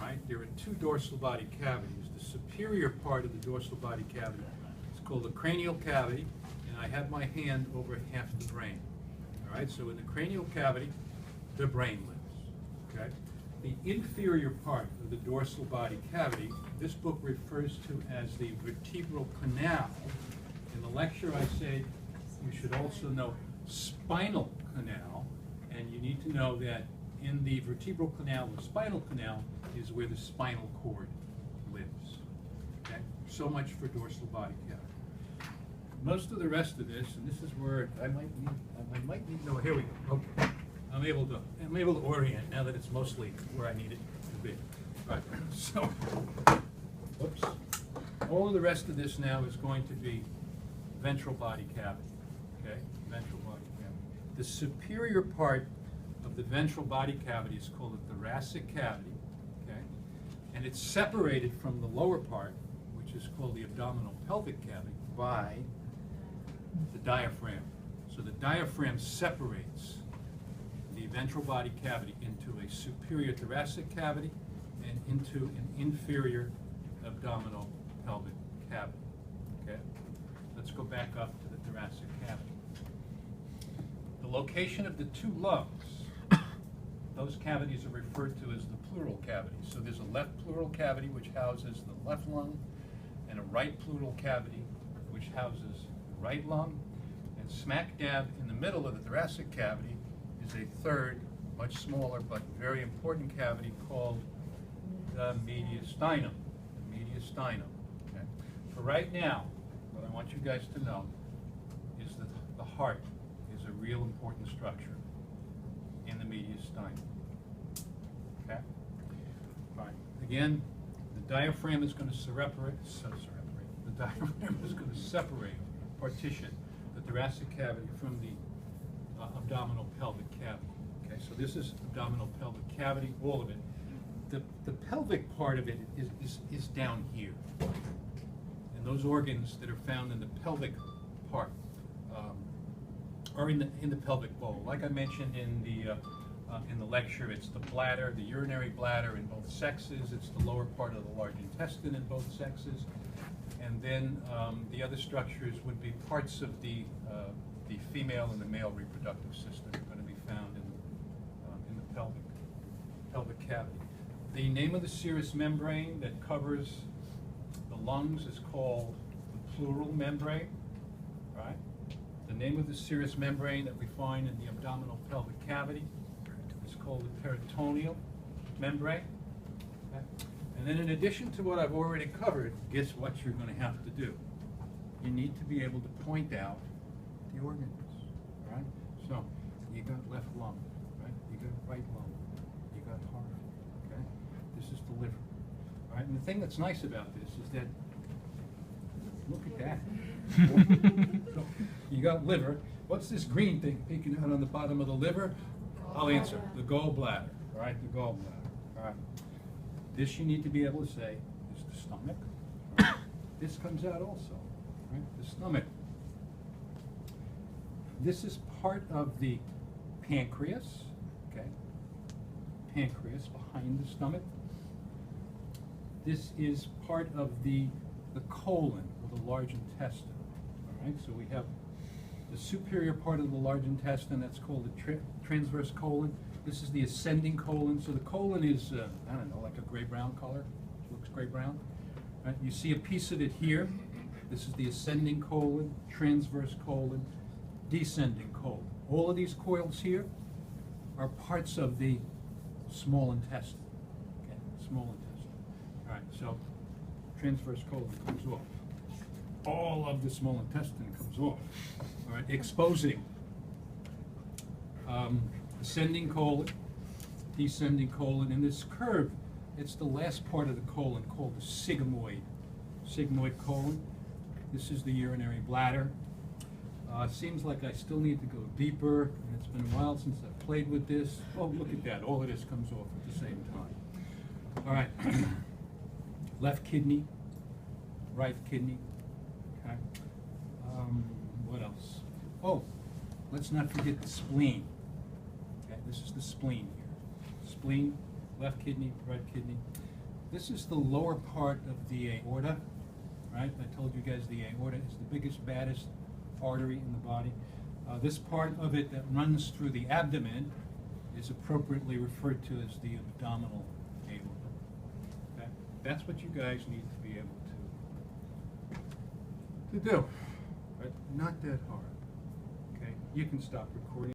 right? There are two dorsal body cavities. The superior part of the dorsal body cavity is called the cranial cavity, and I have my hand over half the brain. All right, so in the cranial cavity, the brain lives, okay? The inferior part of the dorsal body cavity, this book refers to as the vertebral canal. In the lecture I said you should also know spinal canal, and you need to know that in the vertebral canal, the spinal canal is where the spinal cord lives. Okay? So much for dorsal body cavity. Most of the rest of this, and this is where I might need, no, here we go. Okay. I'm able to orient now that it's mostly where I need it to be. Right. So, whoops. All of the rest of this now is going to be ventral body cavity. Okay? Ventral body cavity. The superior part of the ventral body cavity is called the thoracic cavity, okay? And it's separated from the lower part, which is called the abdominal pelvic cavity, by the diaphragm. So the diaphragm separates the ventral body cavity into a superior thoracic cavity and into an inferior abdominal pelvic cavity, okay? Let's go back up to the thoracic cavity. The location of the two lungs, those cavities are referred to as the pleural cavities. So there's a left pleural cavity which houses the left lung, and a right pleural cavity which houses the right lung. And smack dab in the middle of the thoracic cavity is a third, much smaller but very important cavity called the mediastinum. The mediastinum. Okay? For right now, what I want you guys to know is that the heart is a real important structure in the mediastinum. Okay? Fine. Again, the diaphragm is going to separate. The diaphragm is going to separate, partition the thoracic cavity from the abdominal pelvic cavity. Okay, so this is abdominal pelvic cavity, all of it. The pelvic part of it is down here, and those organs that are found in the pelvic part are in the pelvic bowl. Like I mentioned in the lecture, it's the bladder, the urinary bladder in both sexes. It's the lower part of the large intestine in both sexes, and then the other structures would be parts of the female and the male reproductive system are going to be found in the pelvic cavity. The name of the serous membrane that covers the lungs is called the pleural membrane, right? The name of the serous membrane that we find in the abdominal pelvic cavity is called the peritoneal membrane. Okay? And then in addition to what I've already covered, guess what you're going to have to do? You need to be able to point out the organs, all right? So you got left lung, right? You got right lung, you got heart, okay? This is the liver, all right? And the thing that's nice about this is that, look at that. So, you got liver. What's this green thing peeking out on the bottom of the liver? I'll answer, the gallbladder, all right? The gallbladder, all right? This you need to be able to say is the stomach. Right? This comes out also, right? The stomach. This is part of the pancreas, okay? Pancreas behind the stomach. This is part of the colon, or the large intestine, all right? So we have the superior part of the large intestine, that's called the transverse colon. This is the ascending colon. So the colon is, I don't know, like a gray-brown color. It looks gray-brown. Right? You see a piece of it here. This is the ascending colon, transverse colon, descending colon. All of these coils here are parts of the small intestine. Okay, small intestine. All right, so transverse colon comes off. All of the small intestine comes off. All right, exposing ascending colon, descending colon, and this curve, it's the last part of the colon called the sigmoid colon. This is the urinary bladder. Seems like I still need to go deeper, and it's been a while since I've played with this. Oh, look at that, all of this comes off at the same time. All right, left kidney, right kidney, okay. What else? Oh, let's not forget the spleen. Okay, this is the spleen here. Spleen, left kidney, right kidney. This is the lower part of the aorta, right? I told you guys the aorta is the biggest, baddest artery in the body. This part of it that runs through the abdomen is appropriately referred to as the abdominal aorta. Okay? That's what you guys need to be able to do. Right? Not that hard. Okay? You can stop recording.